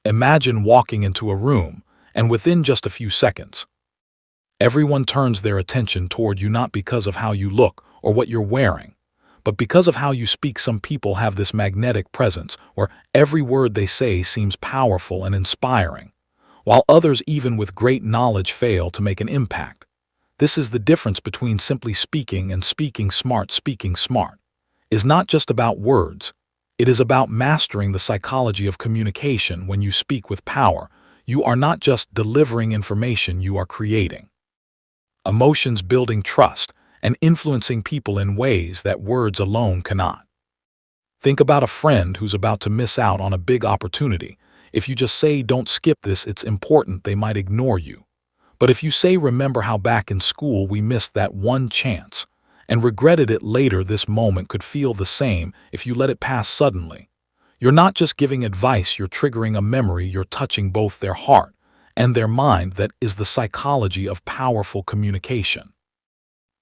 Imagine walking into a room, and within just a few seconds, everyone turns their attention toward you not because of how you look or what you're wearing, but because of how you speak. Some people have this magnetic presence where every word they say seems powerful and inspiring, while others, even with great knowledge, fail to make an impact. This is the difference between simply speaking and speaking smart. Speaking smart is not just about words. It is about mastering the psychology of communication. When you speak with power, you are not just delivering information, you are creating emotions, building trust, and influencing people in ways that words alone cannot. Think about a friend who's about to miss out on a big opportunity. If you just say, "Don't skip this, it's important," they might ignore you. But if you say, "Remember how back in school we missed that one chance and regretted it later," this moment could feel the same if you let it pass suddenly. You're not just giving advice, you're triggering a memory, you're touching both their heart and their mind. That is the psychology of powerful communication.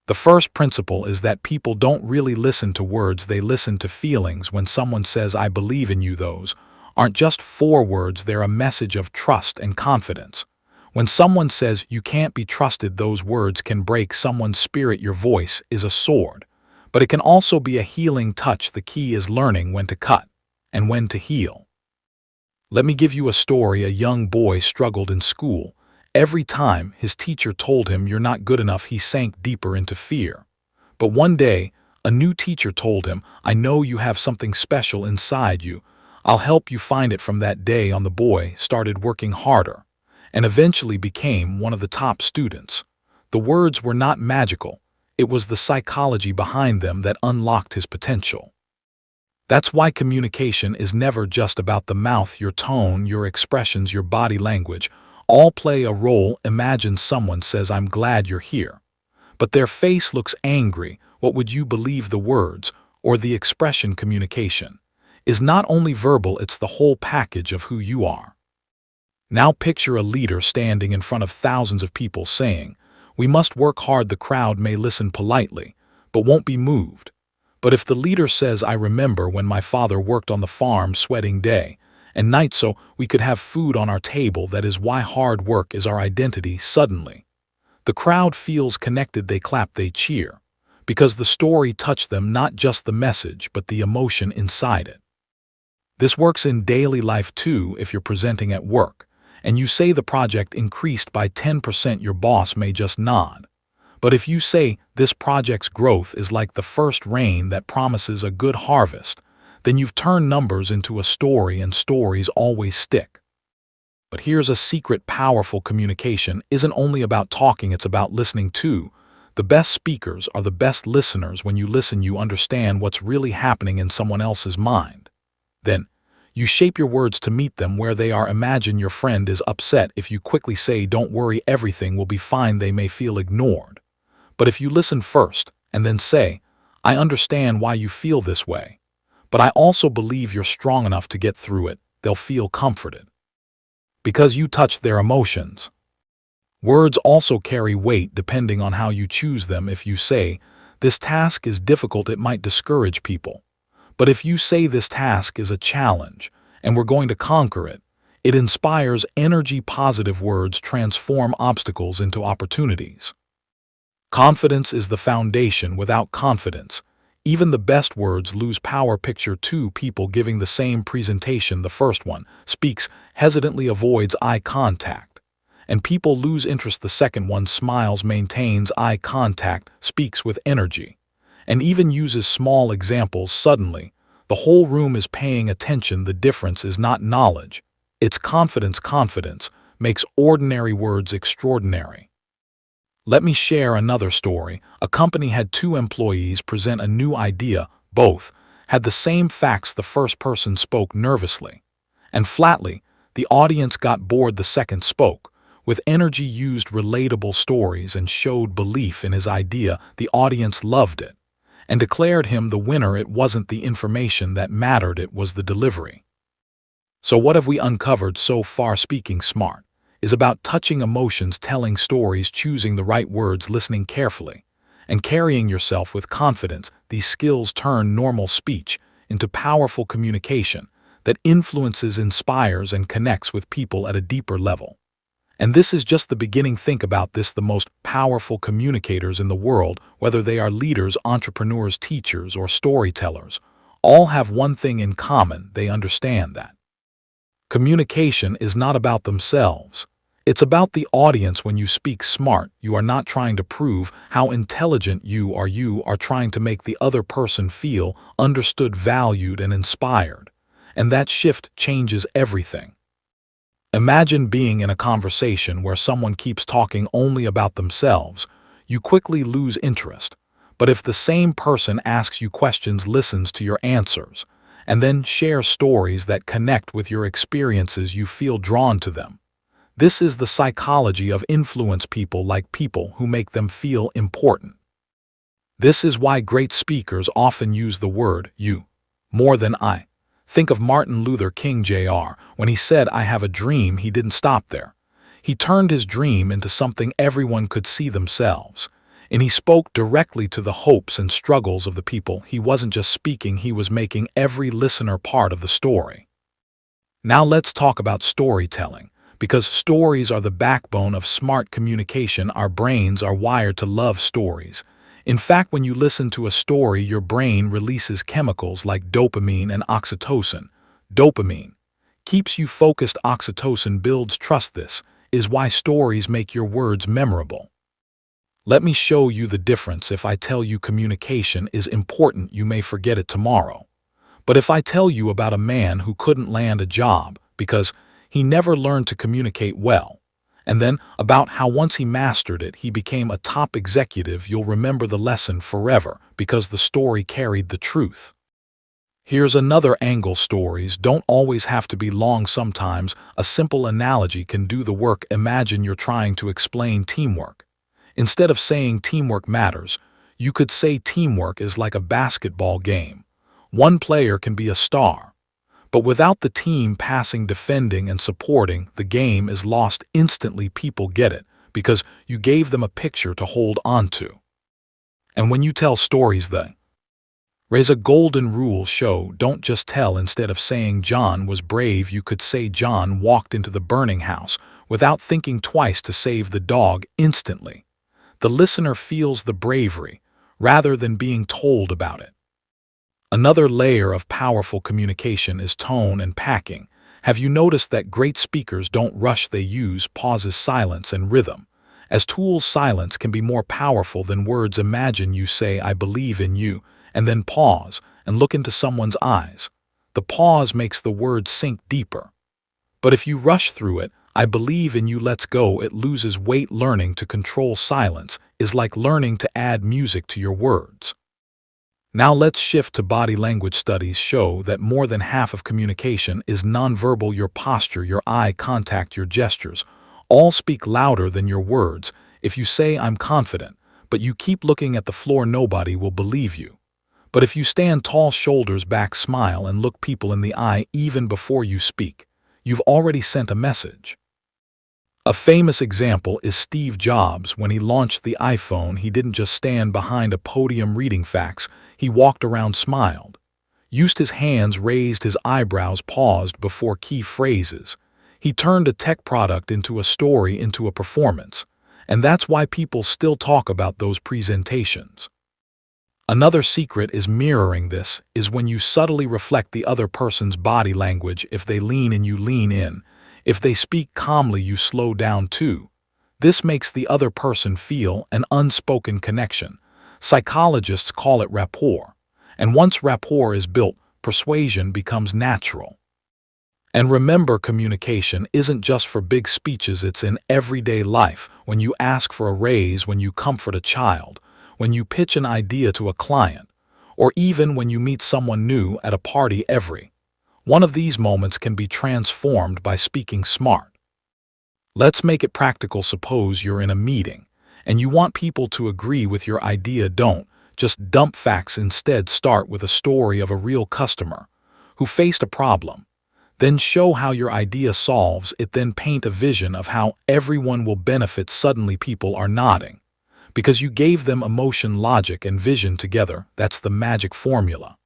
The first principle is that people don't really listen to words, they listen to feelings. When someone says, "I believe in you," those aren't just 4 words, they're a message of trust and confidence. When someone says, "You can't be trusted," those words can break someone's spirit. Your voice is a sword, but it can also be a healing touch. The key is learning when to cut and when to heal. Let me give you a story. A young boy struggled in school. Every time his teacher told him, "You're not good enough," he sank deeper into fear. But one day, a new teacher told him, "I know you have something special inside you. I'll help you find it." From that day on, the boy started working harder and eventually became one of the top students. The words were not magical. It was the psychology behind them that unlocked his potential. That's why communication is never just about the mouth. Your tone, your expressions, your body language all play a role. Imagine someone says, "I'm glad you're here," but their face looks angry. What would you believe, the words or the expression? Communication is not only verbal, it's the whole package of who you are. Now picture a leader standing in front of thousands of people saying, "We must work hard." The crowd may listen politely, but won't be moved. But if the leader says, "I remember when my father worked on the farm, sweating day and night so we could have food on our table. That is why hard work is our identity," suddenly the crowd feels connected. They clap, they cheer, because the story touched them, not just the message, but the emotion inside it. This works in daily life too. If you're presenting at work and you say the project increased by 10%, your boss may just nod. But if you say, "This project's growth is like the first rain that promises a good harvest," then you've turned numbers into a story, and stories always stick. But here's a secret: powerful communication isn't only about talking, it's about listening too. The best speakers are the best listeners. When you listen, you understand what's really happening in someone else's mind. Then, you shape your words to meet them where they are. Imagine your friend is upset. If you quickly say, "Don't worry, everything will be fine," they may feel ignored. But if you listen first and then say, "I understand why you feel this way, but I also believe you're strong enough to get through it," they'll feel comforted because you touched their emotions. Words also carry weight depending on how you choose them. If you say, "This task is difficult," it might discourage people. But if you say, "This task is a challenge and we're going to conquer it," it inspires energy. Positive words transform obstacles into opportunities. Confidence is the foundation. Without confidence, even the best words lose power. Picture 2 people giving the same presentation. The first one speaks hesitantly, avoids eye contact, and people lose interest. The second one smiles, maintains eye contact, speaks with energy, and even uses small examples. Suddenly, the whole room is paying attention. The difference is not knowledge, it's confidence. Confidence makes ordinary words extraordinary. Let me share another story. A company had 2 employees present a new idea. Both had the same facts. The first person spoke nervously and flatly. The audience got bored. The second spoke with energy, used relatable stories, and showed belief in his idea. The audience loved it and declared him the winner. It wasn't the information that mattered, it was the delivery. So what have we uncovered so far? Speaking smart is about touching emotions, telling stories, choosing the right words, listening carefully, and carrying yourself with confidence. These skills turn normal speech into powerful communication. that influences, inspires, and connects with people at a deeper level. And this is just the beginning. Think about this: the most powerful communicators in the world, whether they are leaders, entrepreneurs, teachers, or storytellers, all have one thing in common: they understand that communication is not about themselves. It's about the audience. When you speak smart, you are not trying to prove how intelligent you are. You are trying to make the other person feel understood, valued, and inspired. And that shift changes everything. Imagine being in a conversation where someone keeps talking only about themselves. You quickly lose interest. But if the same person asks you questions, listens to your answers, and then shares stories that connect with your experiences, you feel drawn to them. This is the psychology of influence. People like people who make them feel important. This is why great speakers often use the word you more than I. Think of Martin Luther King Jr. When he said, "I have a dream," he didn't stop there. He turned his dream into something everyone could see themselves. And he spoke directly to the hopes and struggles of the people. He wasn't just speaking, he was making every listener part of the story. Now let's talk about storytelling, because stories are the backbone of smart communication. Our brains are wired to love stories. In fact, when you listen to a story, your brain releases chemicals like dopamine and oxytocin. Dopamine keeps you focused. Oxytocin builds trust. This is why stories make your words memorable. Let me show you the difference. If I tell you communication is important, you may forget it tomorrow. But if I tell you about a man who couldn't land a job because he never learned to communicate well, and then about how once he mastered it, he became a top executive, you'll remember the lesson forever because the story carried the truth. Here's another angle: stories don't always have to be long. Sometimes a simple analogy can do the work. Imagine you're trying to explain teamwork. Instead of saying teamwork matters, you could say teamwork is like a basketball game. One player can be a star, but without the team passing, defending, and supporting, the game is lost instantly. People get it because you gave them a picture to hold on to. And when you tell stories, there's a golden rule: show, don't just tell. Instead of saying John was brave, you could say John walked into the burning house without thinking twice to save the dog. Instantly, the listener feels the bravery rather than being told about it. Another layer of powerful communication is tone and packing. Have you noticed that great speakers don't rush? They use pauses, silence, and rhythm as tools. Silence can be more powerful than words. Imagine you say, "I believe in you," and then pause and look into someone's eyes. The pause makes the words sink deeper. But if you rush through it, "I believe in you, let's go," it loses weight. Learning to control silence is like learning to add music to your words. Now let's shift to body language. Studies show that more than half of communication is nonverbal. Your posture, your eye contact, your gestures all speak louder than your words. If you say, "I'm confident," but you keep looking at the floor, nobody will believe you. But if you stand tall, shoulders back, smile, and look people in the eye even before you speak, you've already sent a message. A famous example is Steve Jobs. When he launched the iPhone, he didn't just stand behind a podium reading facts. He walked around, smiled, used his hands, raised his eyebrows, paused before key phrases. He turned a tech product into a story, into a performance. And that's why people still talk about those presentations. Another secret is mirroring. This is when you subtly reflect the other person's body language. If they lean in, you lean in. If they speak calmly, you slow down too. This makes the other person feel an unspoken connection. Psychologists call it rapport. And once rapport is built, persuasion becomes natural. And remember, communication isn't just for big speeches, it's in everyday life. When you ask for a raise, when you comfort a child, when you pitch an idea to a client, or even when you meet someone new at a party. Every one of these moments can be transformed by speaking smart. Let's make it practical. Suppose you're in a meeting and you want people to agree with your idea. Don't just dump facts. Instead, start with a story of a real customer who faced a problem. Then show how your idea solves it. Then paint a vision of how everyone will benefit. Suddenly people are nodding because you gave them emotion, logic, and vision together. That's the magic formula.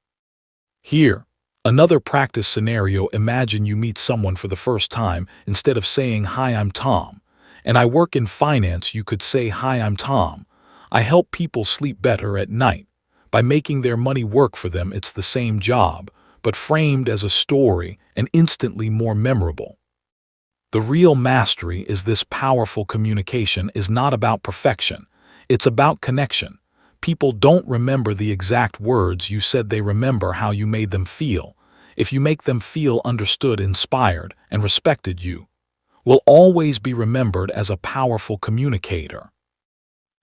Here, Another practice scenario: imagine you meet someone for the first time. Instead of saying, "Hi, I'm Tom, and I work in finance," you could say, "Hi, I'm Tom. I help people sleep better at night by making their money work for them." It's the same job, but framed as a story and instantly more memorable. The real mastery is this: powerful communication is not about perfection, it's about connection. People don't remember the exact words you said, they remember how you made them feel. If you make them feel understood, inspired, and respected, you will always be remembered as a powerful communicator.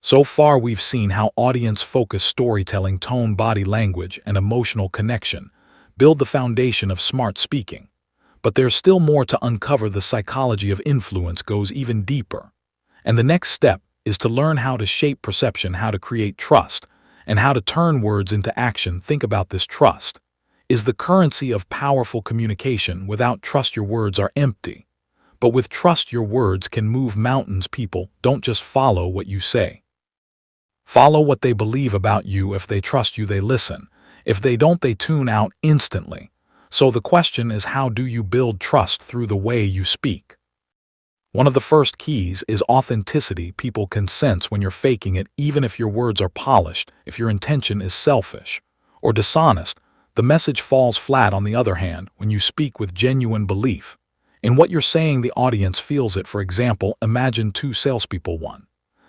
So far, we've seen how audience-focused storytelling, tone, body language, and emotional connection build the foundation of smart speaking. But there's still more to uncover. The psychology of influence goes even deeper. And the next step is to learn how to shape perception, how to create trust, and how to turn words into action. Think about this: trust is the currency of powerful communication. Without trust, your words are empty. But with trust, your words can move mountains. People don't just follow what you say. Follow what they believe about you. If they trust you, they listen. If they don't, they tune out instantly. So the question is, how do you build trust? Through the way you speak. One of the first keys is authenticity. People can sense when you're faking it, even if your words are polished. If your intention is selfish or dishonest, the message falls flat. On the other hand, when you speak with genuine belief in what you're saying, the audience feels it. For example, imagine two salespeople. One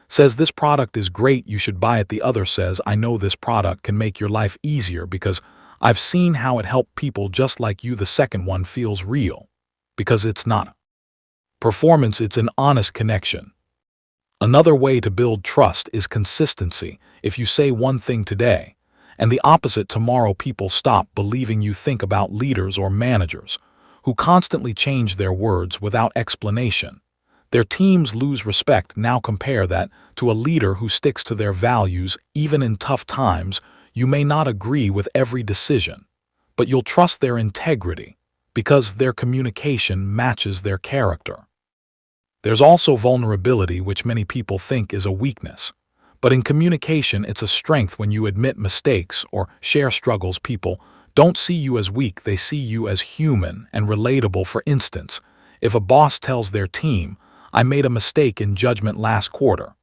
says, "This product is great, you should buy it." The other says, "I know this product can make your life easier because I've seen how it helped people just like you." The second one feels real because it's not a performance, it's an honest connection. Another way to build trust is consistency. If you say one thing today and the opposite tomorrow, people stop believing you. Think about leaders or managers who constantly change their words without explanation. Their teams lose respect. Now compare that to a leader who sticks to their values. Even in tough times, you may not agree with every decision, but you'll trust their integrity because their communication matches their character. There's also vulnerability, which many people think is a weakness. But in communication, it's a strength. When you admit mistakes or share struggles, people don't see you as weak, they see you as human and relatable. For instance, if a boss tells their team, "I made a mistake in judgment last quarter,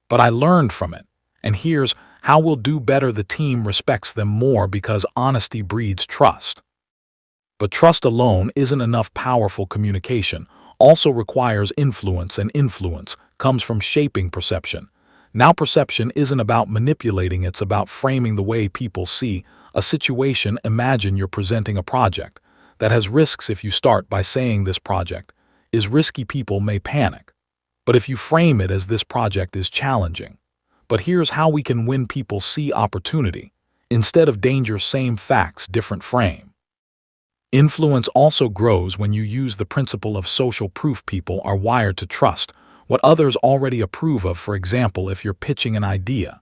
but I learned from it, and here's how we'll do better," the team respects them more because honesty breeds trust. But trust alone isn't enough. Powerful communication also requires influence, and influence comes from shaping perception. Now, perception isn't about manipulating, it's about framing the way people see a situation. Imagine you're presenting a project that has risks. If you start by saying, "This project is risky," people may panic. But if you frame it as, "This project is challenging, but here's how we can win," people see opportunity instead of danger. Same facts, different frame. Influence also grows when you use the principle of social proof. People are wired to trust what others already approve of. For example, if you're pitching an idea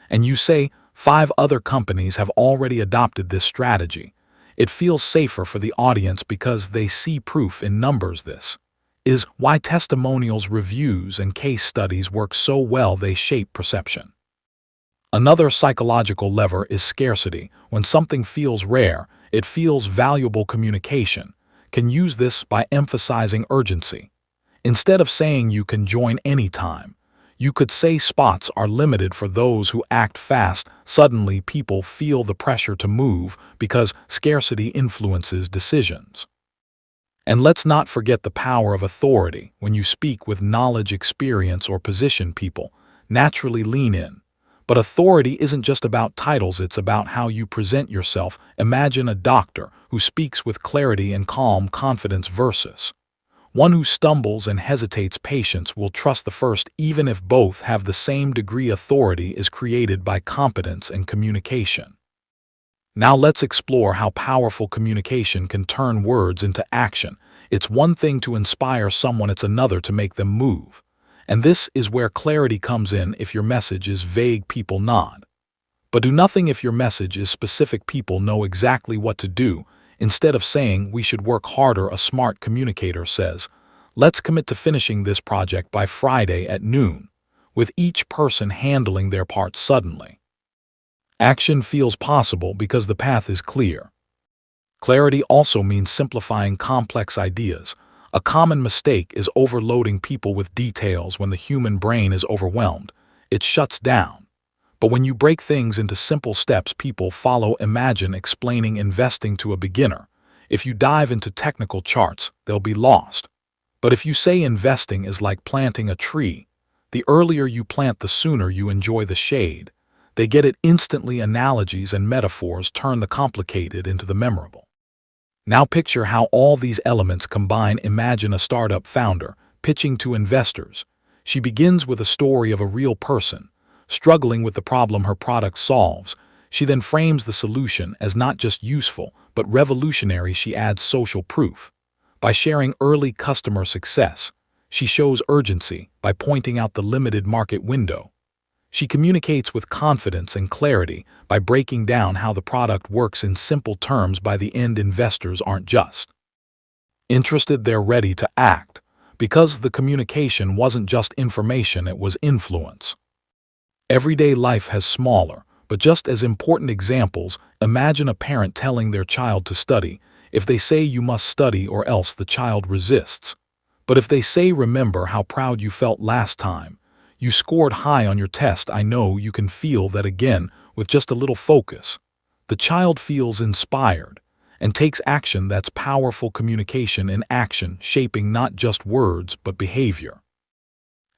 and you say, "5 other companies have already adopted this strategy," it feels safer for the audience because they see proof in numbers. This is why testimonials, reviews, and case studies work so well. They shape perception. Another psychological lever is scarcity. When something feels rare, it feels valuable. Communication can use this by emphasizing urgency. Instead of saying, "You can join anytime," you could say, "Spots are limited for those who act fast." Suddenly, people feel the pressure to move because scarcity influences decisions. And let's not forget the power of authority. When you speak with knowledge, experience, or position, people naturally lean in. But authority isn't just about titles, it's about how you present yourself. Imagine a doctor who speaks with clarity and calm confidence versus one who stumbles and hesitates. Patients will trust the first even if both have the same degree. Authority is created by competence and communication. Now let's explore how powerful communication can turn words into action. It's one thing to inspire someone, it's another to make them move. And this is where clarity comes in. If your message is vague, people nod. But do nothing. If your message is specific, people know exactly what to do. Instead of saying, "We should work harder," a smart communicator says, "Let's commit to finishing this project by Friday at noon," with each person handling their part. Suddenly, action feels possible because the path is clear. Clarity also means simplifying complex ideas. A common mistake is overloading people with details when the human brain is overwhelmed. It shuts down. But when you break things into simple steps people follow, imagine explaining investing to a beginner. If you dive into technical charts, they'll be lost. But if you say investing is like planting a tree, the earlier you plant, the sooner you enjoy the shade. They get it instantly. Analogies and metaphors turn the complicated into the memorable. Now picture how all these elements combine. Imagine a startup founder pitching to investors. She begins with a story of a real person, struggling with the problem her product solves. She then frames the solution as not just useful, but revolutionary. She adds social proof. By sharing early customer success, she shows urgency by pointing out the limited market window. She communicates with confidence and clarity by breaking down how the product works in simple terms. By the end, investors aren't just interested, they're ready to act, because the communication wasn't just information, it was influence. Everyday life has smaller, but just as important examples. Imagine a parent telling their child to study. If they say you must study or else, the child resists. But if they say remember how proud you felt last time you scored high on your test, I know you can feel that again, with just a little focus, the child feels inspired and takes action. That's powerful communication in action, shaping not just words but behavior.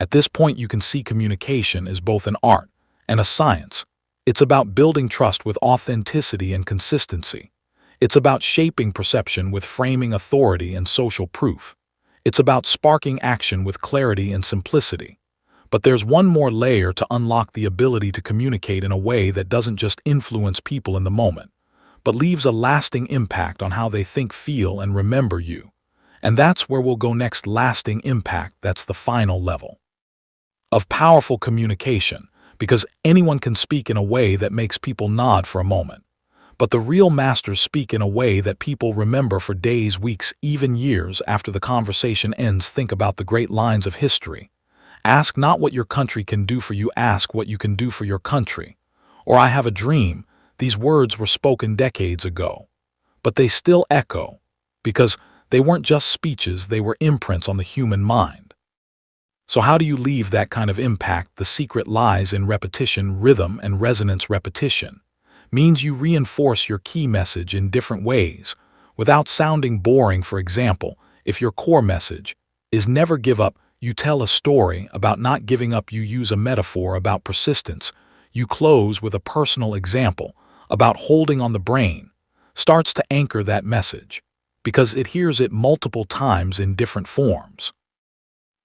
At this point you can see communication is both an art and a science. It's about building trust with authenticity and consistency. It's about shaping perception with framing, authority and social proof. It's about sparking action with clarity and simplicity. But there's one more layer to unlock: the ability to communicate in a way that doesn't just influence people in the moment, but leaves a lasting impact on how they think, feel, and remember you. And that's where we'll go next. Lasting impact. That's the final level of powerful communication, because anyone can speak in a way that makes people nod for a moment. But the real masters speak in a way that people remember for days, weeks, even years after the conversation ends. Think about the great lines of history. Ask not what your country can do for you, ask what you can do for your country. Or I have a dream. These words were spoken decades ago, but they still echo, because they weren't just speeches, they were imprints on the human mind. So how do you leave that kind of impact? The secret lies in repetition, rhythm, and resonance. Repetition means you reinforce your key message in different ways, without sounding boring. For example, if your core message is never give up, you tell a story about not giving up. You use a metaphor about persistence. You close with a personal example about holding on. The brain starts to anchor that message because it hears it multiple times in different forms.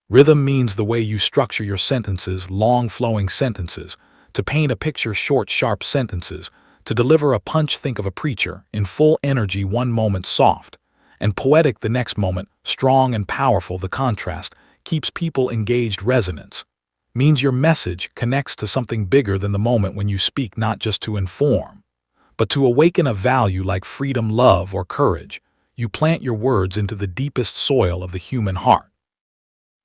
Rhythm means the way you structure your sentences, long flowing sentences, to paint a picture, short, sharp sentences, to deliver a punch. Think of a preacher in full energy, one moment soft and poetic, the next moment strong and powerful. The contrast keeps people engaged. Resonance means your message connects to something bigger than the moment when you speak, not just to inform, but to awaken a value like freedom, love, or courage. You plant your words into the deepest soil of the human heart.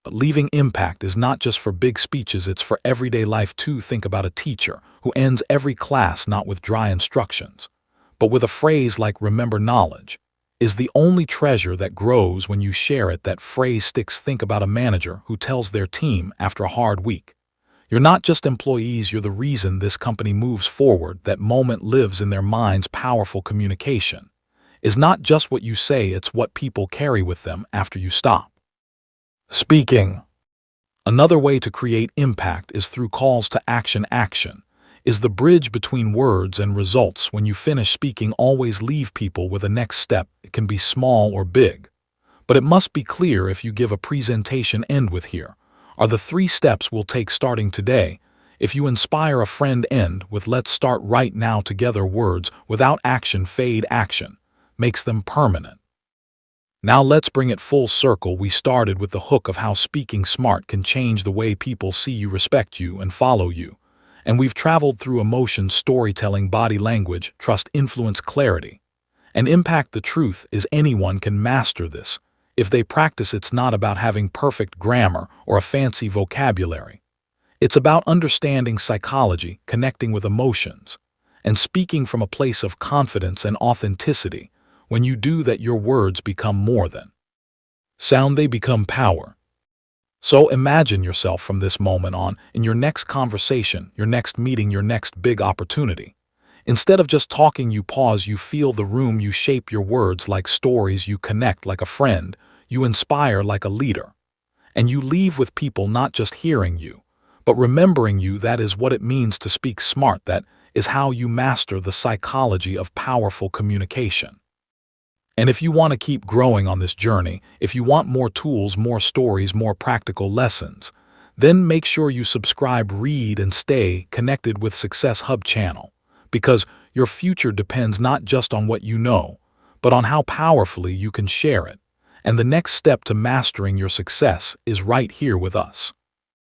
But leaving impact is not just for big speeches, it's for everyday life too. Think about a teacher who ends every class not with dry instructions, but with a phrase like remember, knowledge is the only treasure that grows when you share it. That phrase sticks. Think about a manager who tells their team after a hard week, you're not just employees, you're the reason this company moves forward. That moment lives in their minds. Powerful communication is not just what you say, it's what people carry with them after you stop speaking. Another way to create impact is through calls to action. Action is the bridge between words and results. When you finish speaking, always leave people with a next step. It can be small or big, but it must be clear. If you give a presentation, end with here are the 3 steps we'll take starting today. If you inspire a friend, end with let's start right now together. Words without action fade. Action makes them permanent. Now let's bring it full circle. We started with the hook of how speaking smart can change the way people see you, respect you, and follow you. And we've traveled through emotion, storytelling, body language, trust, influence, clarity, and impact. The truth is anyone can master this if they practice. It's not about having perfect grammar or a fancy vocabulary. It's about understanding psychology, connecting with emotions, and speaking from a place of confidence and authenticity. When you do that, your words become more than sound, they become power. So imagine yourself from this moment on in your next conversation, your next meeting, your next big opportunity. Instead of just talking, you pause, you feel the room, you shape your words like stories, you connect like a friend, you inspire like a leader. And you leave with people not just hearing you, but remembering you. That is what it means to speak smart. That is how you master the psychology of powerful communication. And if you want to keep growing on this journey, if you want more tools, more stories, more practical lessons, then make sure you subscribe, read, and stay connected with Success Hub channel, because your future depends not just on what you know, but on how powerfully you can share it. And the next step to mastering your success is right here with us.